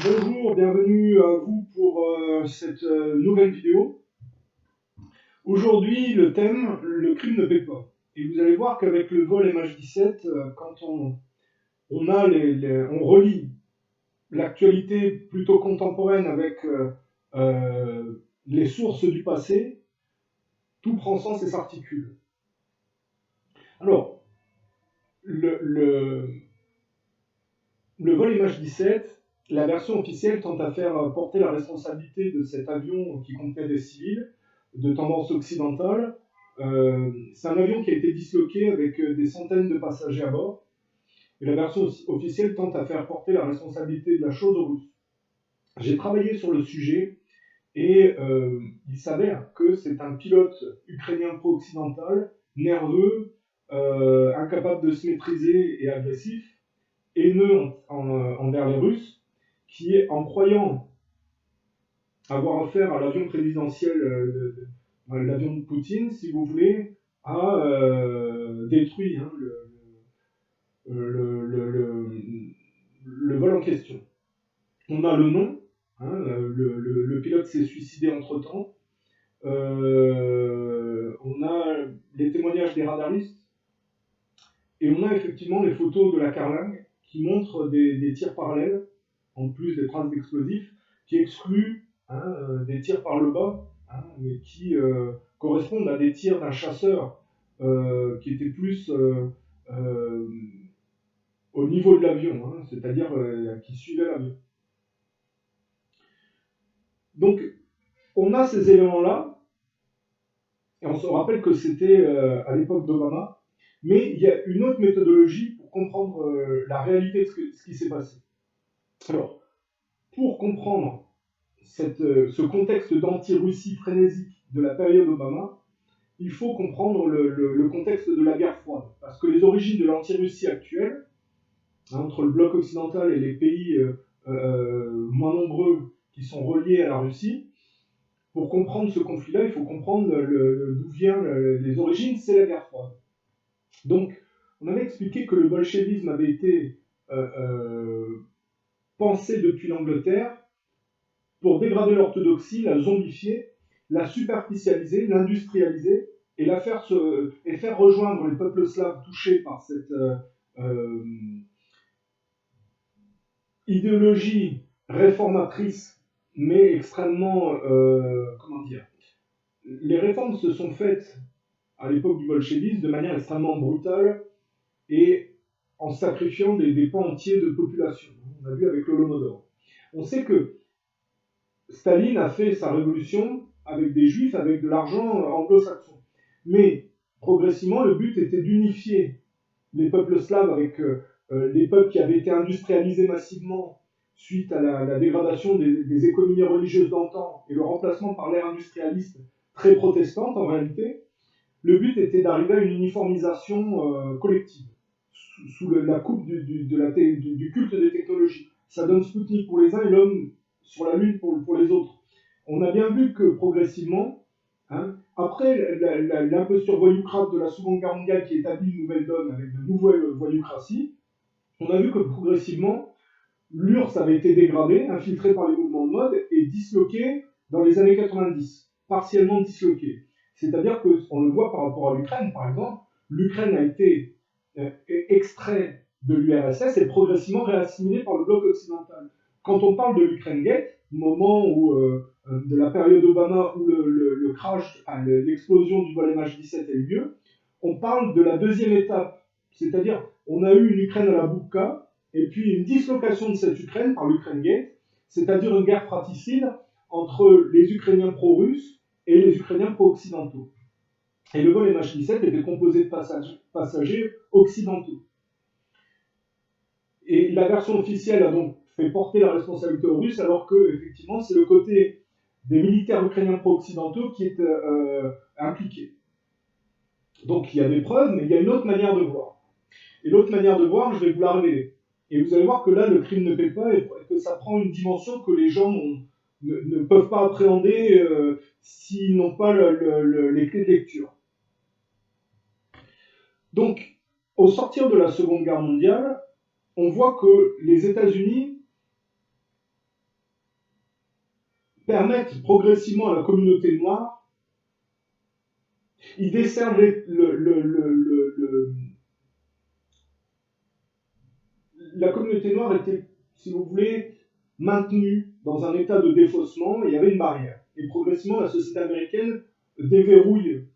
Bonjour, bienvenue à vous pour cette nouvelle vidéo. Aujourd'hui, le thème, le crime ne paie pas. Et vous allez voir qu'avec le vol MH17, quand on relie l'actualité plutôt contemporaine avec les sources du passé, tout prend sens et s'articule. Alors, le vol MH17, la version officielle tente à faire porter la responsabilité de cet avion qui contenait des civils de tendance occidentale. C'est un avion qui a été disloqué avec des centaines de passagers à bord. Et la version officielle tente à faire porter la responsabilité de la chose aux Russes. J'ai travaillé sur le sujet et il s'avère que c'est un pilote ukrainien pro-occidental, nerveux, incapable de se maîtriser et agressif, haineux envers les Russes, qui, en croyant avoir affaire à l'avion présidentiel, l'avion de Poutine, si vous voulez, a détruit le vol en question. On a le nom, le pilote s'est suicidé entre-temps, on a les témoignages des radaristes, et on a effectivement les photos de la carlingue qui montrent des tirs parallèles, en plus des traces d'explosifs, qui excluent des tirs par le bas, mais qui correspondent à des tirs d'un chasseur qui était plus au niveau de l'avion, c'est-à-dire qui suivait l'avion. Donc, on a ces éléments-là, et on se rappelle que c'était à l'époque d'Obama, mais il y a une autre méthodologie pour comprendre la réalité de ce qui s'est passé. Alors, pour comprendre ce contexte d'anti-Russie frénésique de la période Obama, il faut comprendre le contexte de la guerre froide. Parce que les origines de l'anti-Russie actuelle, entre le bloc occidental et les pays moins nombreux qui sont reliés à la Russie, pour comprendre ce conflit-là, il faut comprendre d'où viennent les origines, c'est la guerre froide. Donc, on avait expliqué que le bolchevisme avait été pensé depuis l'Angleterre pour dégrader l'orthodoxie, la zombifier, la superficialiser, l'industrialiser et faire rejoindre les peuples slaves touchés par cette idéologie réformatrice, mais extrêmement, les réformes se sont faites à l'époque du bolchevisme de manière extrêmement brutale et en sacrifiant des pans entiers de population. On a vu avec l'Holodomor. On sait que Staline a fait sa révolution avec des juifs, avec de l'argent anglo-saxon. Mais progressivement, le but était d'unifier les peuples slaves avec les peuples qui avaient été industrialisés massivement suite à la dégradation des économies religieuses d'antan et le remplacement par l'ère industrialiste très protestante en réalité. Le but était d'arriver à une uniformisation collective sous la coupe du culte des technologies. Ça donne Spoutnik pour les uns et l'homme sur la Lune pour les autres. On a bien vu que progressivement, après l'imposture voyoucrate de la Seconde Guerre mondiale qui établit une nouvelle donne avec de nouvelles voyoucraties, on a vu que progressivement, l'URSS avait été dégradée, infiltrée par les mouvements de mode et disloquée dans les années 90, partiellement disloquée. C'est-à-dire qu'on le voit par rapport à l'Ukraine, par exemple, l'Ukraine a été extrait de l'URSS et progressivement réassimilé par le bloc occidental. Quand on parle de l'Ukraine Gate, moment où, de la période Obama où le crash, l'explosion du vol MH17 a eu lieu, on parle de la deuxième étape, c'est-à-dire on a eu une Ukraine à la Boubka, et puis une dislocation de cette Ukraine par l'Ukraine Gate, c'est-à-dire une guerre fratricide entre les Ukrainiens pro-russes et les Ukrainiens pro-occidentaux. Et le vol MH17 était composé de passagers occidentaux. Et la version officielle a donc fait porter la responsabilité aux Russes, alors que, effectivement, c'est le côté des militaires ukrainiens pro-occidentaux qui est impliqué. Donc il y a des preuves, mais il y a une autre manière de voir. Et l'autre manière de voir, je vais vous la révéler. Et vous allez voir que là, le crime ne paie pas et que ça prend une dimension que les gens ne peuvent pas appréhender s'ils n'ont pas les clés de lecture. Donc, au sortir de la Seconde Guerre mondiale, on voit que les États-Unis permettent progressivement à la communauté noire, ils desservent la communauté noire était, si vous voulez, maintenue dans un état de défaussement et il y avait une barrière. Et progressivement, la société américaine déverrouille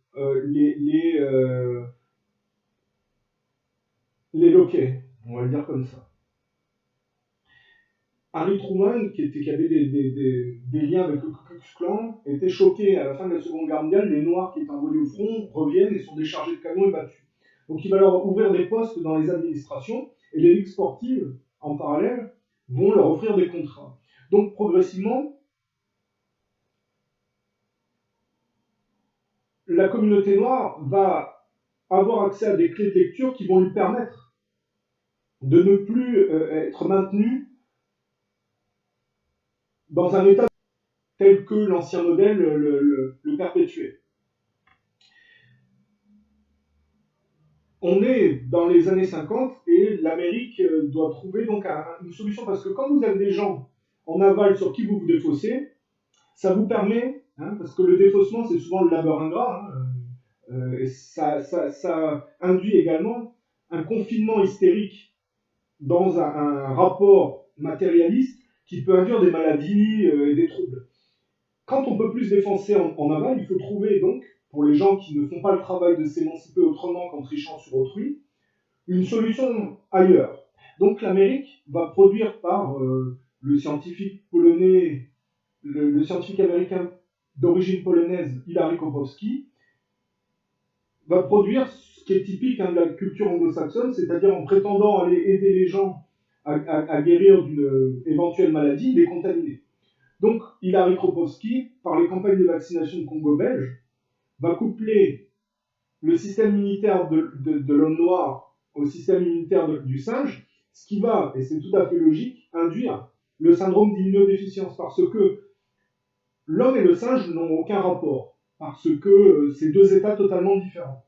les loquets, on va le dire comme ça. Harry Truman, qui avait des liens avec le Ku Klux Klan, était choqué à la fin de la Seconde Guerre mondiale. Les Noirs qui étaient envoyés au front reviennent et sont déchargés de canons et battus. Donc il va leur ouvrir des postes dans les administrations et les ligues sportives, en parallèle, vont leur offrir des contrats. Donc progressivement, la communauté noire va avoir accès à des clés de lecture qui vont lui permettre de ne plus être maintenue dans un état tel que l'ancien modèle le perpétuait. On est dans les années 50 et l'Amérique doit trouver donc une solution parce que quand vous avez des gens en aval sur qui vous vous défaussez, ça vous permet, parce que le défaussement c'est souvent le labeur ingrat, et ça induit également un confinement hystérique dans un rapport matérialiste qui peut induire des maladies et des troubles. Quand on peut plus se défoncer en aval, il faut trouver donc, pour les gens qui ne font pas le travail de s'émanciper autrement qu'en trichant sur autrui, une solution ailleurs. Donc l'Amérique va produire par le scientifique polonais, le scientifique américain d'origine polonaise, Hilary Kropowski, va produire ce qui est typique de la culture anglo-saxonne, c'est-à-dire en prétendant aller aider les gens à guérir d'une éventuelle maladie, les contaminer. Donc, Hilary Kropowski, par les campagnes de vaccination de Congo belge, va coupler le système immunitaire de l'homme noir au système immunitaire du singe, ce qui va, et c'est tout à fait logique, induire le syndrome d'immunodéficience, parce que l'homme et le singe n'ont aucun rapport, parce que c'est deux états totalement différents.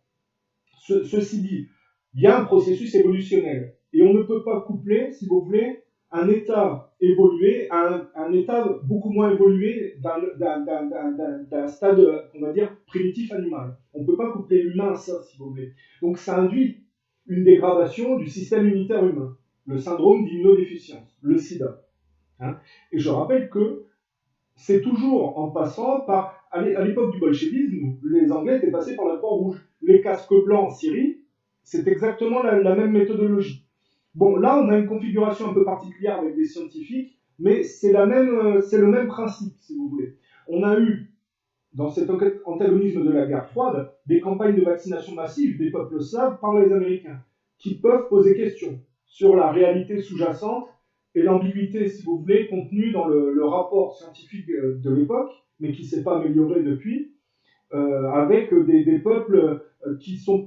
Ceci dit, il y a un processus évolutionnel, et on ne peut pas coupler, si vous voulez, un état évolué à un état beaucoup moins évolué d'un stade, on va dire, primitif animal. On ne peut pas coupler l'humain à ça, si vous voulez. Donc ça induit une dégradation du système immunitaire humain, le syndrome d'immunodéficience, le sida. Et je rappelle que c'est toujours en passant par... À l'époque du bolchevisme, les Anglais étaient passés par la Croix-Rouge. Les casques blancs en Syrie, c'est exactement la même méthodologie. Bon, là, on a une configuration un peu particulière avec des scientifiques, mais c'est le même principe, si vous voulez. On a eu, dans cet antagonisme de la guerre froide, des campagnes de vaccination massive des peuples slaves par les Américains, qui peuvent poser question sur la réalité sous-jacente et l'ambiguïté, si vous voulez, contenue dans le rapport scientifique de l'époque, mais qui ne s'est pas amélioré depuis, avec des peuples qui sont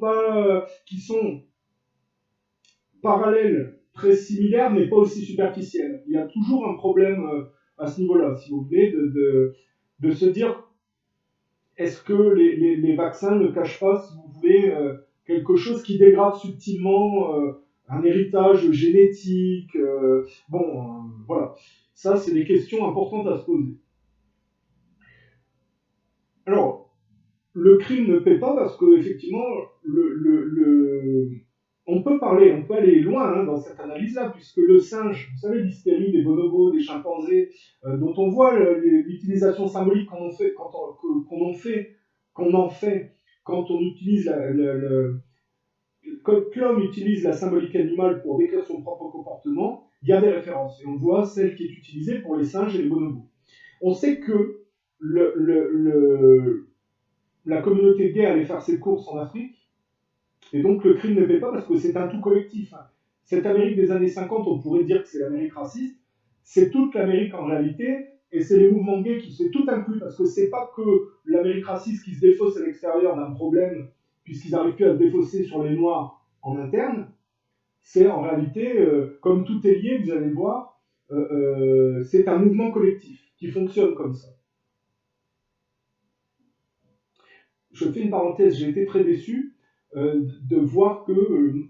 parallèles, très similaires, mais pas aussi superficiels. Il y a toujours un problème à ce niveau-là, si vous voulez, de se dire, est-ce que les vaccins ne cachent pas, si vous voulez, quelque chose qui dégrade subtilement un héritage génétique, voilà. Ça, c'est des questions importantes à se poser. Alors, le crime ne paie pas parce qu'effectivement, on peut aller loin dans cette analyse-là, puisque le singe, vous savez, l'hystérie des bonobos, des chimpanzés, dont on voit l'utilisation symbolique qu'on en fait quand on utilise quand l'homme utilise la symbolique animale pour décrire son propre comportement, il y a des références. Et on voit celle qui est utilisée pour les singes et les bonobos. On sait que la communauté gay allait faire ses courses en Afrique, et donc le crime ne paie pas parce que c'est un tout collectif. Cette Amérique des années 50, on pourrait dire que c'est l'Amérique raciste, c'est toute l'Amérique en réalité, et c'est les mouvements gays qui c'est tout inclus, parce que c'est pas que l'Amérique raciste qui se défausse à l'extérieur d'un problème, puisqu'ils n'arrivent plus à se défausser sur les Noirs en interne, c'est en réalité, comme tout est lié, vous allez voir, c'est un mouvement collectif qui fonctionne comme ça. Je fais une parenthèse, j'ai été très déçu de voir que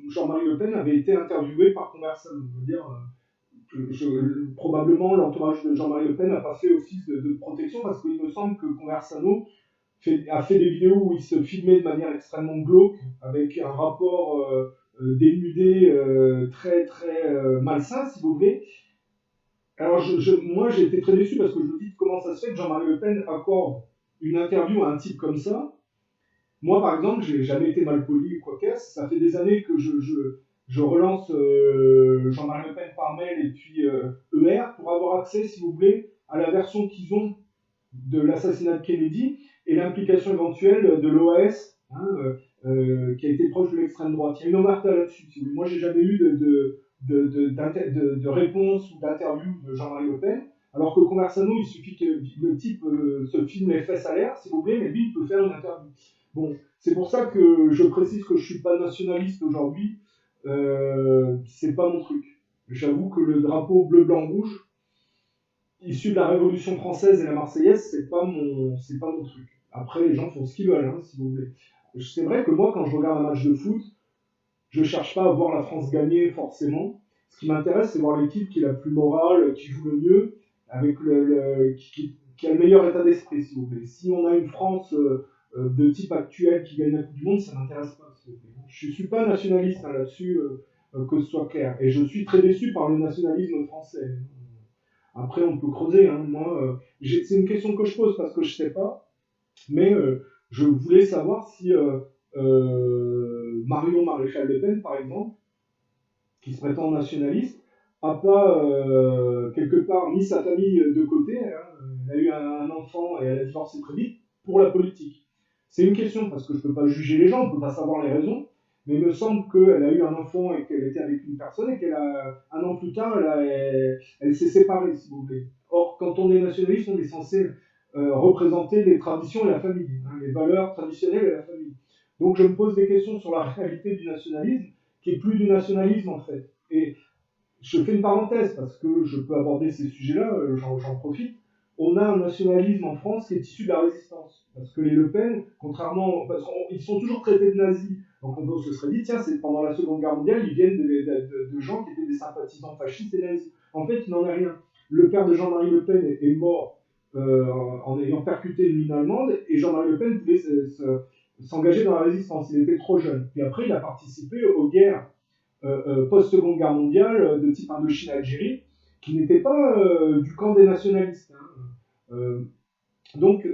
Jean-Marie Le Pen avait été interviewé par Conversum. Je veux dire, Probablement l'entourage de Jean-Marie Le Pen n'a pas fait office de protection parce qu'il me semble que Conversano a fait des vidéos où il se filmait de manière extrêmement glauque, avec un rapport dénudé très très malsain, si vous voulez. Alors moi j'ai été très déçu parce que je me dis comment ça se fait que Jean-Marie Le Pen accorde une interview à un type comme ça. Moi par exemple, j'ai jamais été mal poli ou quoi qu'est-ce. Ça fait des années que je relance Jean-Marie Le Pen par mail et puis ER pour avoir accès, si vous voulez, à la version qu'ils ont de l'assassinat de Kennedy et l'implication éventuelle de l'OAS, hein, qui a été proche de l'extrême droite. Il y a une omerta là-dessus. Si vous voulez. Moi, j'ai jamais eu de réponse ou d'interview de Jean-Marie Le Pen, alors que Conversano, il suffit que le type se filme les fesses à l'air, si vous voulez, mais lui, il peut faire une interview. Bon, c'est pour ça que je précise que je suis pas nationaliste aujourd'hui. C'est pas mon truc. J'avoue que le drapeau bleu, blanc, rouge, issu de la Révolution française et la Marseillaise, c'est pas mon truc. Après, les gens font ce qu'ils veulent, hein, si vous voulez. C'est vrai que moi, quand je regarde un match de foot, je cherche pas à voir la France gagner forcément. Ce qui m'intéresse, c'est voir l'équipe qui est la plus morale, qui joue le mieux, avec qui a le meilleur état d'esprit, si vous voulez. Si on a une France de type actuel qui gagne la Coupe du Monde, ça m'intéresse pas, si vous voulez. Je suis pas nationaliste hein, là-dessus, que ce soit clair. Et je suis très déçu par le nationalisme français. Après, on peut creuser. Hein. Moi, c'est une question que je pose parce que je sais pas. Mais je voulais savoir si Marion Maréchal Le Pen, par exemple, qui se prétend nationaliste, a pas quelque part mis sa famille de côté. Hein. Elle a eu un enfant et elle a divorcé très vite pour la politique. C'est une question parce que je ne peux pas juger les gens, on ne peut pas savoir les raisons. Mais il me semble qu'elle a eu un enfant et qu'elle était avec une personne et qu'elle a, un an plus tard, elle s'est séparée, si vous voulez. Or, quand on est nationaliste, on est censé représenter les traditions et la famille, hein, les valeurs traditionnelles et la famille. Donc je me pose des questions sur la réalité du nationalisme, qui est plus du nationalisme en fait. Et je fais une parenthèse parce que je peux aborder ces sujets-là, j'en profite. On a un nationalisme en France qui est issu de la résistance. Parce que les Le Pen, contrairement. Parce qu'ils sont toujours traités de nazis. Donc on se serait dit, tiens, c'est pendant la Seconde Guerre mondiale, ils viennent de gens qui étaient des sympathisants fascistes et nazis. En fait, il n'en est rien. Le père de Jean-Marie Le Pen est mort en ayant percuté une mine allemande et Jean-Marie Le Pen voulait s'engager dans la résistance. Il était trop jeune. Puis après, il a participé aux guerres post-Seconde Guerre mondiale de type Indochine-Algérie, qui n'était pas du camp des nationalistes. Hein. Donc,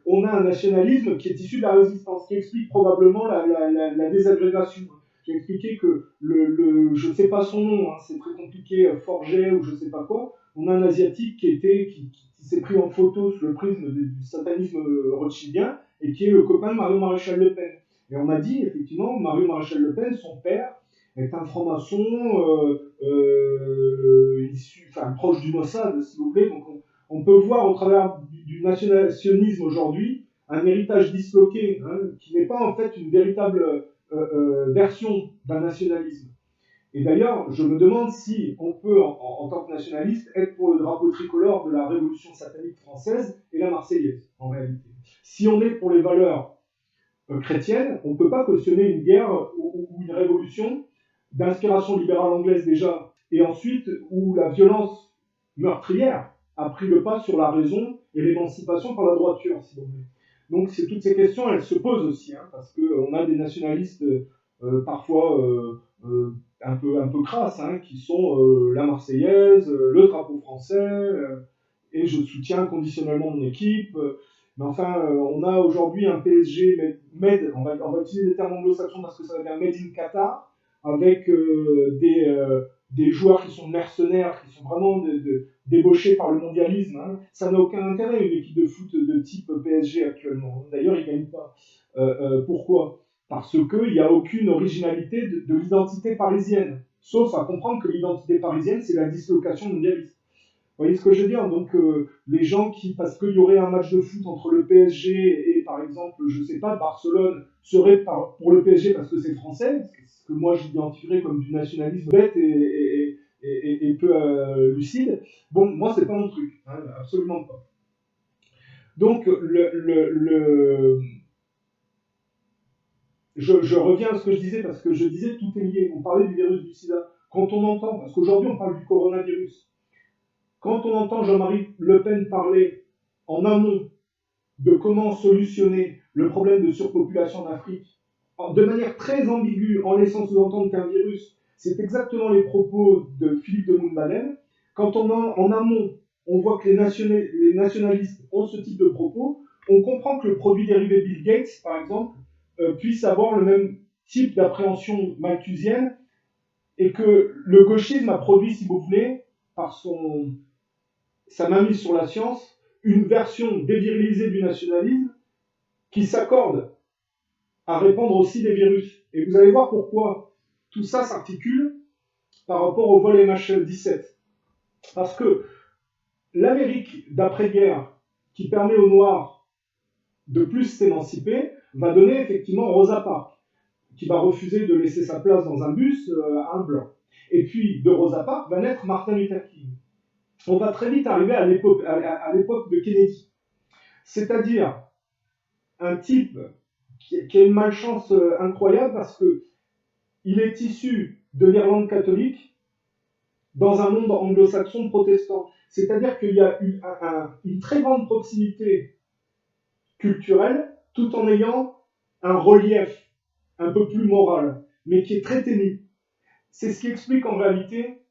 on a un nationalisme qui est issu de la résistance, qui explique probablement la désagrégation. J'ai expliqué que je ne sais pas son nom, hein, c'est très compliqué, Forget ou je ne sais pas quoi. On a un asiatique qui s'est pris en photo sous le prisme du satanisme rothschildien et qui est le copain de Marion Maréchal Le Pen. Et on m'a dit, effectivement, Marion Maréchal Le Pen, son père, est un franc-maçon proche du Mossad, si vous voulez. Donc on peut voir au travers du nationalisme aujourd'hui un héritage disloqué, hein, qui n'est pas en fait une véritable version d'un nationalisme. Et d'ailleurs, je me demande si on peut, en tant que nationaliste, être pour le drapeau tricolore de la Révolution satanique française et la Marseillaise, en réalité. Si on est pour les valeurs chrétiennes, on ne peut pas cautionner une guerre ou une révolution d'inspiration libérale anglaise déjà, et ensuite où la violence meurtrière a pris le pas sur la raison et l'émancipation par la droiture, si vous voulez. Donc toutes ces questions, elles se posent aussi, hein, parce qu'on a des nationalistes parfois un peu crasses, hein, qui sont la Marseillaise, le drapeau français, et je soutiens conditionnellement mon équipe. Mais enfin, on a aujourd'hui un PSG made, on va utiliser les termes anglo-saxons parce que ça va bien made in Qatar, avec des joueurs qui sont mercenaires, qui sont vraiment débauchés par le mondialisme. Hein. Ça n'a aucun intérêt, une équipe de foot de type PSG actuellement. D'ailleurs, ils ne gagnent pas. Pourquoi ? Parce qu'il n'y a aucune originalité de l'identité parisienne. Sauf à comprendre que l'identité parisienne, c'est la dislocation mondialiste. Vous voyez ce que je veux dire? Donc, les gens parce qu'il y aurait un match de foot entre le PSG et, par exemple, je ne sais pas, Barcelone, serait pour le PSG parce que c'est français, ce que moi j'identifierais comme du nationalisme bête et peu lucide. Bon, moi, c'est pas mon truc, hein, absolument pas. Donc, je reviens à ce que je disais, parce que je disais tout est lié. On parlait du virus du sida. quand on entend, parce qu'aujourd'hui on parle du coronavirus, quand on entend Jean-Marie Le Pen parler en amont de comment solutionner le problème de surpopulation en Afrique, de manière très ambiguë, en laissant sous-entendre qu'un virus, c'est exactement les propos de Philippe de Montbanen. Quand en amont, on voit que les nationalistes ont ce type de propos, on comprend que le produit dérivé Bill Gates, par exemple, puisse avoir le même type d'appréhension malthusienne, et que le gauchisme a produit, si vous voulez, par sa mainmise sur la science, une version dévirilisée du nationalisme qui s'accorde à répandre aussi des virus. Et vous allez voir pourquoi tout ça s'articule par rapport au vol MH17. Parce que l'Amérique d'après-guerre, qui permet aux Noirs de plus s'émanciper, va donner effectivement Rosa Parks, qui va refuser de laisser sa place dans un bus à un blanc. Et puis de Rosa Parks va naître Martin Luther King. On va très vite arriver à l'époque de Kennedy. C'est-à-dire un type qui a une malchance incroyable parce qu'il est issu de l'Irlande catholique dans un monde anglo-saxon protestant. C'est-à-dire qu'il y a une très grande proximité culturelle tout en ayant un relief un peu plus moral, mais qui est très ténu. C'est ce qui explique en réalité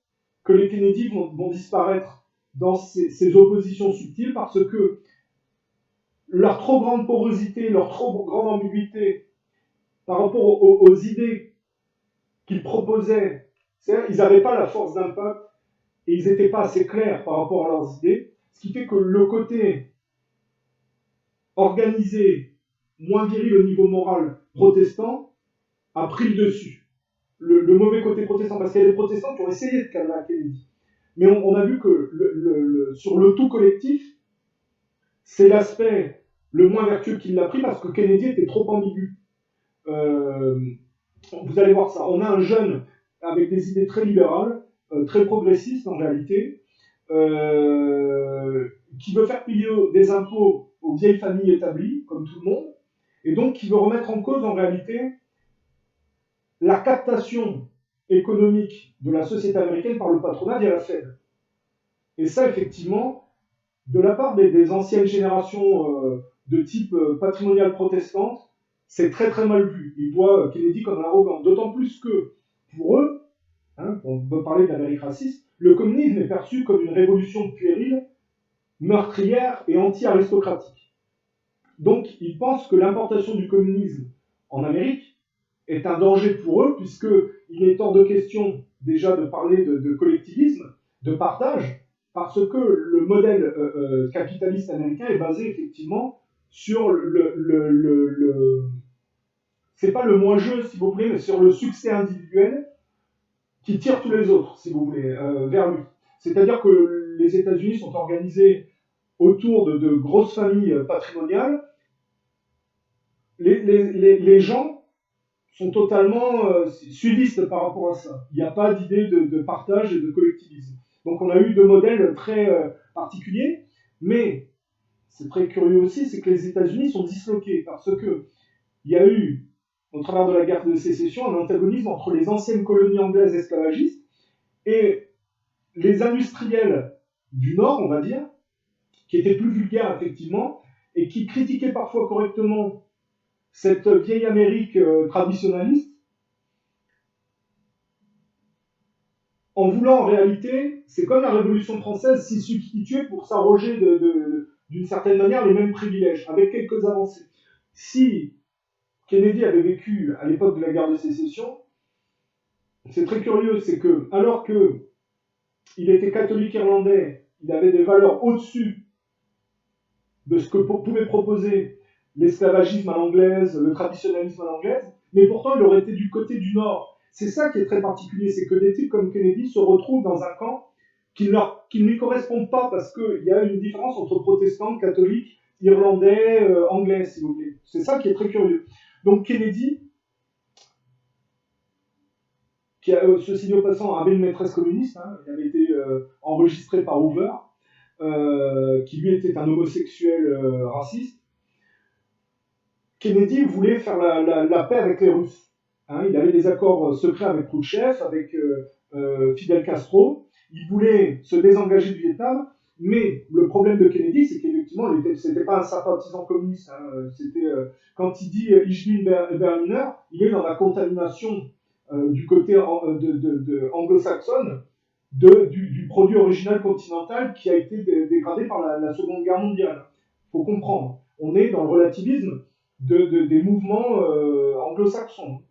que les Kennedy vont disparaître dans ces oppositions subtiles parce que leur trop grande porosité, leur trop grande ambiguïté par rapport aux idées qu'ils proposaient, c'est-à-dire ils n'avaient pas la force d'impact et ils n'étaient pas assez clairs par rapport à leurs idées, ce qui fait que le côté organisé, moins viril au niveau moral protestant, a pris le dessus. Le mauvais côté protestant, parce qu'il y a des protestants qui ont essayé de calmer Kennedy. Mais on a vu que sur le tout collectif, c'est l'aspect le moins vertueux qui l'a pris parce que Kennedy était trop ambigu. Vous allez voir ça. On a un jeune avec des idées très libérales, très progressistes en réalité, qui veut faire payer des impôts aux vieilles familles établies, comme tout le monde, et donc qui veut remettre en cause en réalité la captation économique de la société américaine par le patronat via la Fed. Et ça, effectivement, de la part des anciennes générations de type patrimonial protestante, c'est très très mal vu. Ils voient Kennedy comme un arrogant. D'autant plus que, pour eux, on peut parler d'Amérique raciste, le communisme est perçu comme une révolution puérile, meurtrière et anti-aristocratique. Donc, ils pensent que l'importation du communisme en Amérique est un danger pour eux, puisqu'il est hors de question déjà de parler de collectivisme, de partage, parce que le modèle capitaliste américain est basé effectivement sur c'est pas le moi-je, si vous voulez, mais sur le succès individuel qui tire tous les autres, si vous voulez, vers lui. C'est-à-dire que les États-Unis sont organisés autour de grosses familles patrimoniales. Les gens sont totalement suivistes par rapport à ça. Il n'y a pas d'idée de partage et de collectivisme. Donc on a eu deux modèles très particuliers, mais c'est très curieux aussi, c'est que les États-Unis sont disloqués parce que il y a eu, au travers de la guerre de sécession, un antagonisme entre les anciennes colonies anglaises esclavagistes et les industriels du Nord, on va dire, qui étaient plus vulgaires effectivement, et qui critiquaient parfois correctement cette vieille Amérique traditionnaliste, en voulant en réalité, c'est comme la Révolution française, s'y substituer pour s'arroger d'une certaine manière les mêmes privilèges, avec quelques avancées. Si Kennedy avait vécu à l'époque de la guerre de sécession, c'est très curieux, c'est que, alors qu'il était catholique irlandais, il avait des valeurs au-dessus de ce que pouvait proposer l'esclavagisme à l'anglaise, le traditionnalisme à l'anglaise, mais pourtant il aurait été du côté du Nord. C'est ça qui est très particulier, c'est que des types comme Kennedy se retrouvent dans un camp qui ne lui correspond pas, parce qu'il y a une différence entre protestants, catholiques, irlandais, anglais, si vous voulez. C'est ça qui est très curieux. Donc Kennedy, qui a, ceci dit au passant, avait une maîtresse communiste, il avait été enregistré par Hoover, qui lui était un homosexuel raciste. Kennedy voulait faire la paix avec les Russes. Il avait des accords secrets avec Khrouchtchev, avec Fidel Castro. Il voulait se désengager du Vietnam, mais le problème de Kennedy, c'est qu'effectivement, c'était pas un sympathisant communiste. Hein, quand il dit Ich bin Berliner, il est dans la contamination du côté anglo-saxonne du produit original continental qui a été dégradé par la Seconde Guerre mondiale. Il faut comprendre. On est dans le relativisme des mouvements anglo-saxons.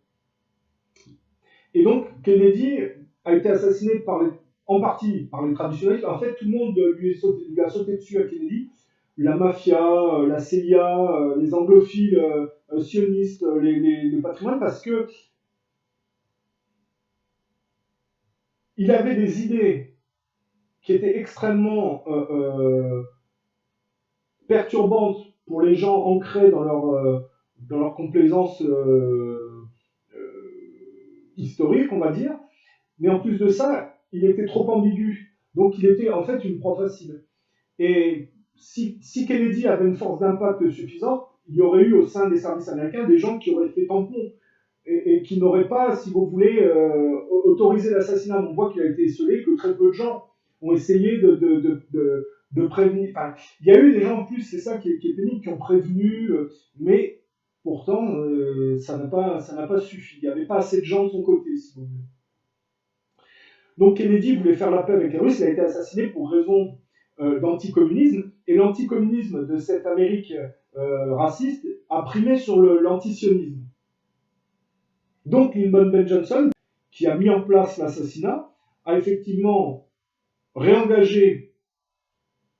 Et donc, Kennedy a été assassiné en partie par les traditionnalistes. En fait, tout le monde lui a sauté dessus à Kennedy. La mafia, la CIA, les anglophiles, sionistes, le patrimoine, parce que il avait des idées qui étaient extrêmement perturbantes pour les gens ancrés dans leur complaisance historique, on va dire. Mais en plus de ça, il était trop ambigu. Donc il était en fait une proie facile. Et si Kennedy avait une force d'impact suffisante, il y aurait eu au sein des services américains des gens qui auraient fait tampon et qui n'auraient pas, si vous voulez, autorisé l'assassinat. On voit qu'il a été esselé, que très peu de gens ont essayé de prévenir. Enfin, il y a eu des gens en plus, c'est ça qui est pénible, qui ont prévenu, mais pourtant, ça n'a pas suffi. Il n'y avait pas assez de gens de son côté, si vous voulez. Donc Kennedy voulait faire la paix avec les Russes, il a été assassiné pour raison d'anticommunisme, et l'anticommunisme de cette Amérique raciste a primé sur l'antisionisme. Donc Lyndon B. Johnson, qui a mis en place l'assassinat, a effectivement réengagé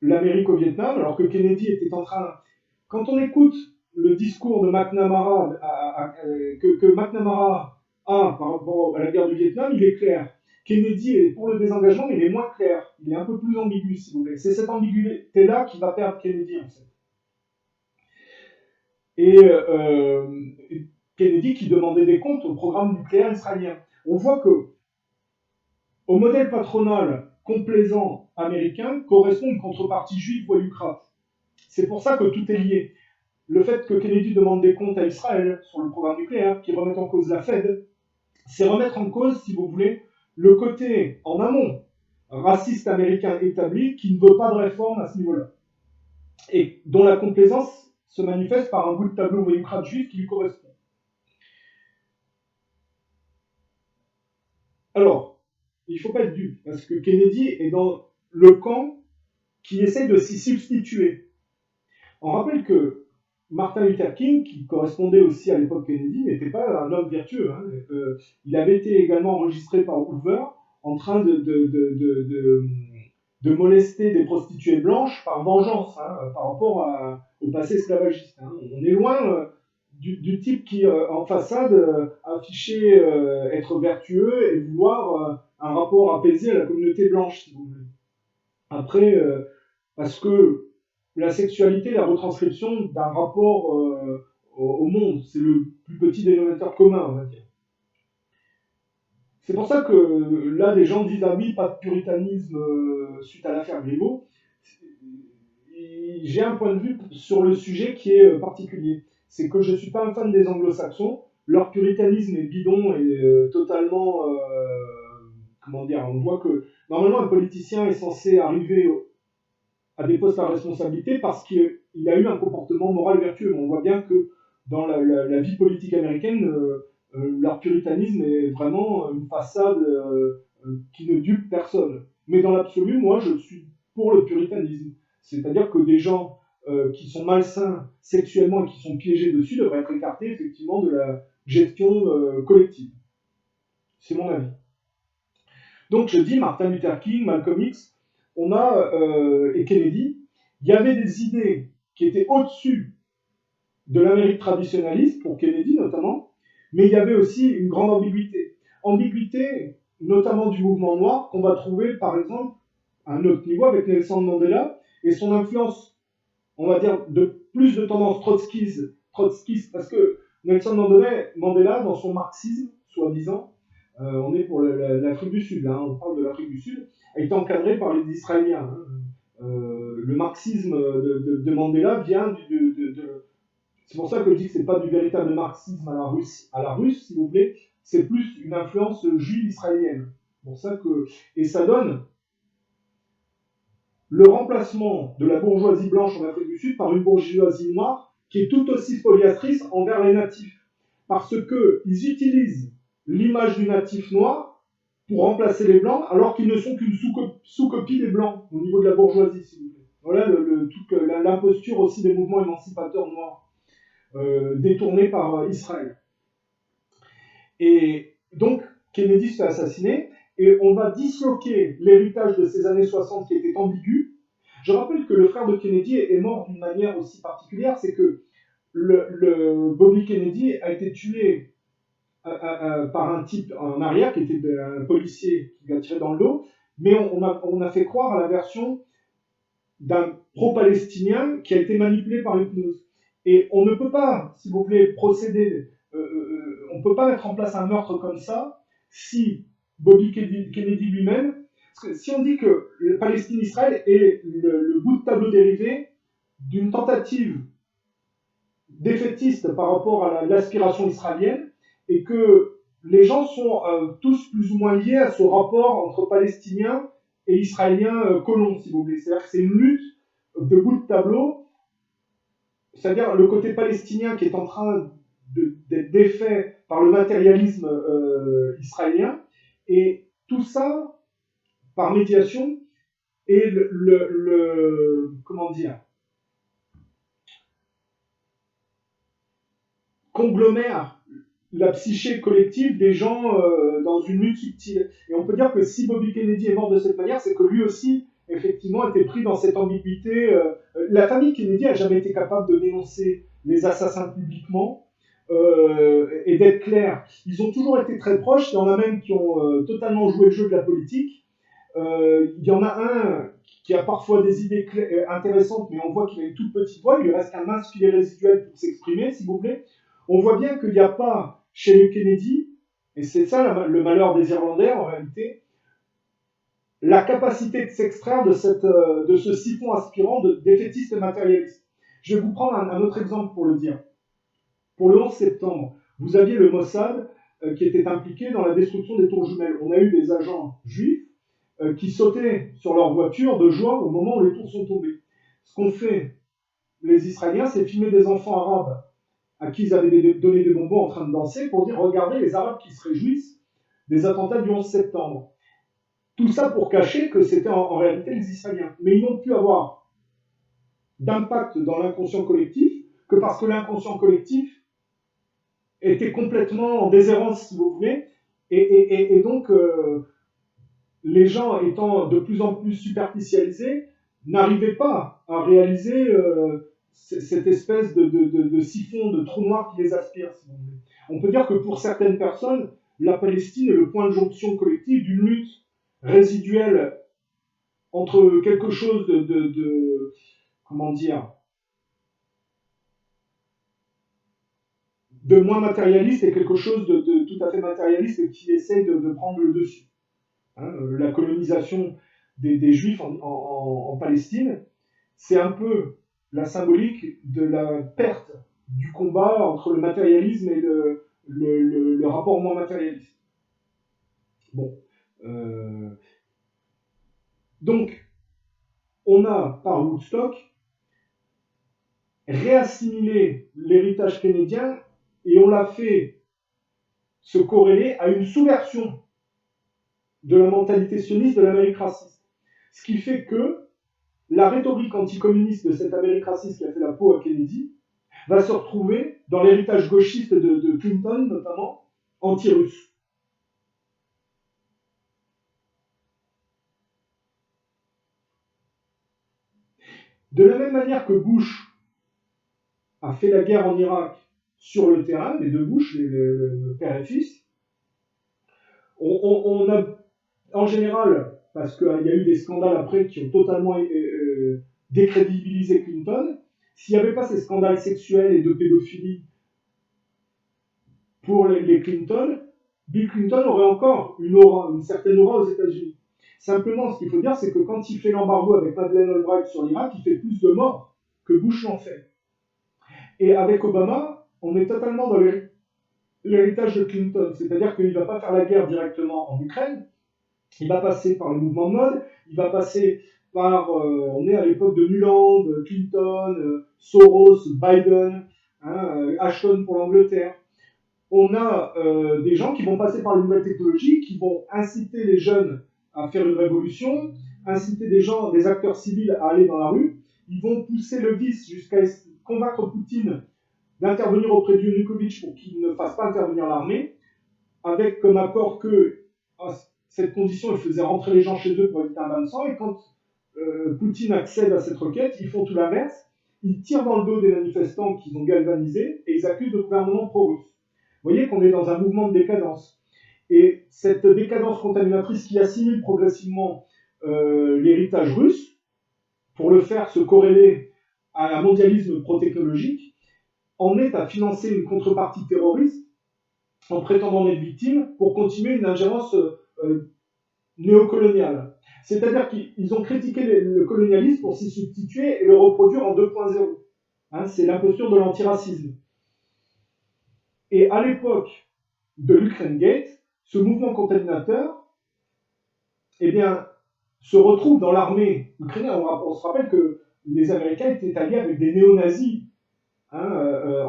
l'Amérique au Vietnam, alors que Kennedy était en train... Quand on écoute le discours de McNamara, que McNamara a par rapport à la guerre du Vietnam, il est clair. Kennedy est pour le désengagement, mais il est moins clair. Il est un peu plus ambigu, si vous voulez. C'est cette ambiguïté-là qui va perdre Kennedy, en fait. Et Kennedy qui demandait des comptes au programme nucléaire israélien. On voit que au modèle patronal complaisant américain correspond une contrepartie juive voyoucrate. C'est pour ça que tout est lié. Le fait que Kennedy demande des comptes à Israël sur le programme nucléaire, qui remet en cause la Fed, c'est remettre en cause, si vous voulez, le côté en amont raciste américain établi qui ne veut pas de réforme à ce niveau-là. Et dont la complaisance se manifeste par un bout de tableau voyoucrate juif qui lui correspond. Alors, il ne faut pas être dupe, parce que Kennedy est dans le camp qui essaie de s'y substituer. On rappelle que Martin Luther King, qui correspondait aussi à l'époque Kennedy, n'était pas un homme vertueux. Hein. Il avait été également enregistré par Hoover en train de molester des prostituées blanches par vengeance, hein, par rapport au passé esclavagiste. Hein. On est loin du type qui, en façade, affichait être vertueux et vouloir un rapport apaisé à la communauté blanche, si vous voulez. Après, parce que la sexualité, la retranscription d'un rapport au monde, c'est le plus petit dénominateur commun, on va dire. C'est pour ça que là, des gens disent ah oui, pas de puritanisme suite à l'affaire Griveaux. J'ai un point de vue sur le sujet qui est particulier. C'est que je ne suis pas un fan des anglo-saxons. Leur puritanisme est bidon et totalement... comment dire, on voit que normalement un politicien est censé arriver à des postes à responsabilité parce qu'il a eu un comportement moral vertueux. On voit bien que dans la vie politique américaine, leur puritanisme est vraiment une façade qui ne dupe personne. Mais dans l'absolu, moi, je suis pour le puritanisme. C'est-à-dire que des gens qui sont malsains sexuellement et qui sont piégés dessus devraient être écartés effectivement de la gestion collective. C'est mon avis. Donc je dis Martin Luther King, Malcolm X, et Kennedy, il y avait des idées qui étaient au-dessus de l'Amérique traditionnaliste, pour Kennedy notamment, mais il y avait aussi une grande ambiguïté. Ambiguïté, notamment du mouvement noir, qu'on va trouver par exemple à un autre niveau avec Nelson Mandela et son influence, on va dire, de plus de tendance trotskiste, parce que Nelson Mandela, dans son marxisme, soi-disant, on est pour l'Afrique du Sud, hein, on parle de l'Afrique du Sud, a été encadré par les Israéliens. Hein. Le marxisme de Mandela vient c'est pour ça que je dis que c'est pas du véritable marxisme à la russe, si vous voulez, c'est plus une influence juive israélienne. Pour ça que, et ça donne le remplacement de la bourgeoisie blanche en Afrique du Sud par une bourgeoisie noire qui est tout aussi spoliatrice envers les natifs. Parce qu'ils utilisent l'image du natif noir pour remplacer les blancs, alors qu'ils ne sont qu'une sous-copie des blancs au niveau de la bourgeoisie, s'il vous plaît. Voilà toute l'imposture aussi des mouvements émancipateurs noirs détournés par Israël. Et donc, Kennedy se fait assassiner, et on va disloquer l'héritage de ces années 60 qui était ambigu. Je rappelle que le frère de Kennedy est mort d'une manière aussi particulière, c'est que Bobby Kennedy a été tué par un type en arrière, qui était un policier qui lui a tiré dans le dos, mais on a fait croire à la version d'un pro-palestinien qui a été manipulé par hypnose. Et on ne peut pas, si vous voulez, procéder, on ne peut pas mettre en place un meurtre comme ça si Bobby Kennedy lui-même, parce que si on dit que le Palestine-Israël est le bout de tableau dérivé d'une tentative défaitiste par rapport à l'aspiration israélienne, et que les gens sont tous plus ou moins liés à ce rapport entre Palestiniens et Israéliens colons, si vous voulez. C'est-à-dire que c'est une lutte de bout de tableau, c'est-à-dire le côté palestinien qui est en train d'être défait par le matérialisme israélien, et tout ça par médiation, et comment dire, conglomère la psyché collective des gens dans une lutte subtile. Et on peut dire que si Bobby Kennedy est mort de cette manière, c'est que lui aussi, effectivement, était pris dans cette ambiguïté. La famille Kennedy n'a jamais été capable de dénoncer les assassins publiquement et d'être clair. Ils ont toujours été très proches. Il y en a même qui ont totalement joué le jeu de la politique. Il y en a un qui a parfois des idées intéressantes, mais on voit qu'il a une toute petite voix. Il lui reste qu'un mince filet résiduel pour s'exprimer, si vous voulez. On voit bien qu'il n'y a pas chez les Kennedy, et c'est ça le malheur des Irlandais en réalité, la capacité de s'extraire de ce siphon aspirant défaitiste et matérialiste. Je vais vous prendre un autre exemple pour le dire. Pour le 11 septembre, vous aviez le Mossad qui était impliqué dans la destruction des tours jumelles. On a eu des agents juifs qui sautaient sur leur voiture de joie au moment où les tours sont tombées. Ce qu'ont fait les Israéliens, c'est filmer des enfants arabes à qui ils avaient donné des bonbons en train de danser pour dire « Regardez les Arabes qui se réjouissent des attentats du 11 septembre ». Tout ça pour cacher que c'était en réalité les Israéliens. Mais ils n'ont pu avoir d'impact dans l'inconscient collectif que parce que l'inconscient collectif était complètement en déshérence, si vous voulez, et donc les gens étant de plus en plus superficialisés n'arrivaient pas à réaliser cette espèce de siphon, de trou noir qui les aspire, si vous voulez. On peut dire que pour certaines personnes, la Palestine est le point de jonction collective d'une lutte résiduelle entre quelque chose comment dire, de moins matérialiste et quelque chose de tout à fait matérialiste qui essaye de prendre le dessus. Hein, la colonisation des Juifs en Palestine, c'est un peu la symbolique de la perte du combat entre le matérialisme et le rapport moins matérialiste. Bon. Donc, on a, par Woodstock, réassimilé l'héritage kennedien et on l'a fait se corréler à une sous-version de la mentalité sioniste de l'Amérique raciste. Ce qui fait que la rhétorique anticommuniste de cette Amérique raciste qui a fait la peau à Kennedy va se retrouver dans l'héritage gauchiste de Clinton, notamment, anti-russe. De la même manière que Bush a fait la guerre en Irak sur le terrain, les deux Bush, le père et fils, on a, en général, parce qu'il y a eu des scandales après qui ont totalement décrédibilisé Clinton, s'il n'y avait pas ces scandales sexuels et de pédophilie pour les Clinton, Bill Clinton aurait encore une certaine aura aux États-Unis. Simplement, ce qu'il faut dire, c'est que quand il fait l'embargo avec Madeleine Albright sur l'Irak, il fait plus de morts que Bush n'en fait. Et avec Obama, on est totalement dans l'héritage de Clinton, c'est-à-dire qu'il ne va pas faire la guerre directement en Ukraine, Il va passer par le mouvement de mode, il va passer par, on est à l'époque de Nuland, Clinton, Soros, Biden, hein, Ashton pour l'Angleterre. On a des gens qui vont passer par les nouvelles technologies, qui vont inciter les jeunes à faire une révolution, inciter des gens, des acteurs civils à aller dans la rue. Ils vont pousser le vice jusqu'à convaincre Poutine d'intervenir auprès de Yanukovych pour qu'il ne fasse pas intervenir l'armée, avec comme accord que à cette condition, il faisait rentrer les gens chez eux pour éviter un bain de sang. Et quand Poutine accède à cette requête, ils font tout l'inverse. Ils tirent dans le dos des manifestants qu'ils ont galvanisés et ils accusent le gouvernement pro-russe. Vous voyez qu'on est dans un mouvement de décadence. Et cette décadence contaminatrice qui assimile progressivement l'héritage russe, pour le faire se corréler à un mondialisme pro-technologique, en est à financer une contrepartie terroriste en prétendant être victime pour continuer une ingérence néocoloniale. C'est-à-dire qu'ils ont critiqué le colonialisme pour s'y substituer et le reproduire en 2.0. Hein, c'est l'imposture de l'antiracisme. Et à l'époque de l'Ukraine Gate, ce mouvement contaminateur, eh bien, se retrouve dans l'armée ukrainienne. On se rappelle que les Américains étaient alliés avec des néo-nazis. Hein,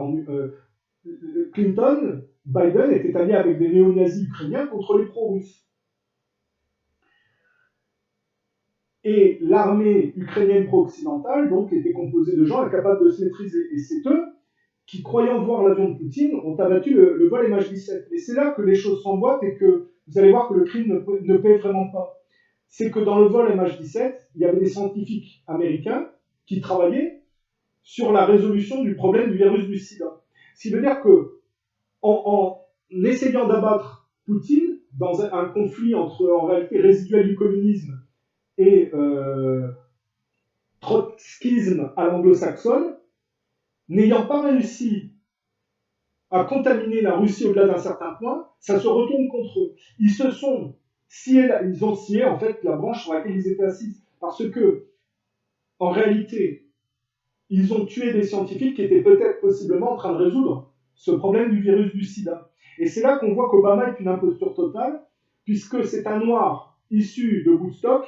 Clinton, Biden étaient alliés avec des néo-nazis ukrainiens contre les pro-russes. Et l'armée ukrainienne pro-occidentale, donc, était composée de gens incapables de se maîtriser. Et c'est eux qui, croyant voir l'avion de Poutine, ont abattu le vol MH17. Et c'est là que les choses s'emboîtent et que vous allez voir que le crime ne paie vraiment pas. C'est que dans le vol MH17, il y avait des scientifiques américains qui travaillaient sur la résolution du problème du virus du sida. Ce qui veut dire que, en essayant d'abattre Poutine dans un conflit entre, en réalité, résiduel du communisme et trotskisme à l'anglo-saxonne, n'ayant pas réussi à contaminer la Russie au-delà d'un certain point, ça se retourne contre eux. Ils ont scié en fait la branche sur laquelle ils étaient assis, parce que, en réalité, ils ont tué des scientifiques qui étaient peut-être possiblement en train de résoudre ce problème du virus du sida. Et c'est là qu'on voit qu'Obama est une imposture totale, puisque c'est un noir issu de Woodstock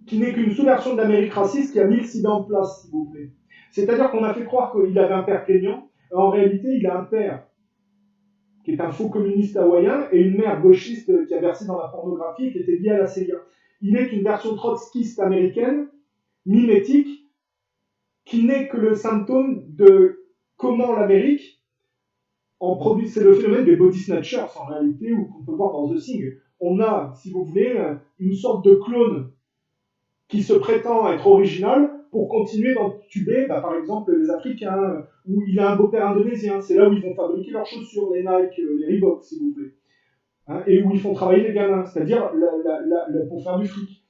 qui n'est qu'une sous-version de l'Amérique raciste qui a mis le sida en place, s'il vous plaît. C'est-à-dire qu'on a fait croire qu'il avait un père kényan, en réalité, il a un père qui est un faux communiste hawaïen et une mère gauchiste qui a versé dans la pornographie et qui était liée à la CIA. Il est une version trotskiste américaine, mimétique, qui n'est que le symptôme de comment l'Amérique en produit. C'est le phénomène des body snatchers, en réalité, ou qu'on peut voir dans The Thing. On a, si vous voulez, une sorte de clone qui se prétend être original pour continuer d'entuber, par exemple, les Africains, où il a un beau-père indonésien. C'est là où ils vont fabriquer leurs chaussures, les Nike, les Reebok, si vous voulez. Hein, et où ils font travailler les gamins, c'est-à-dire pour faire du fric.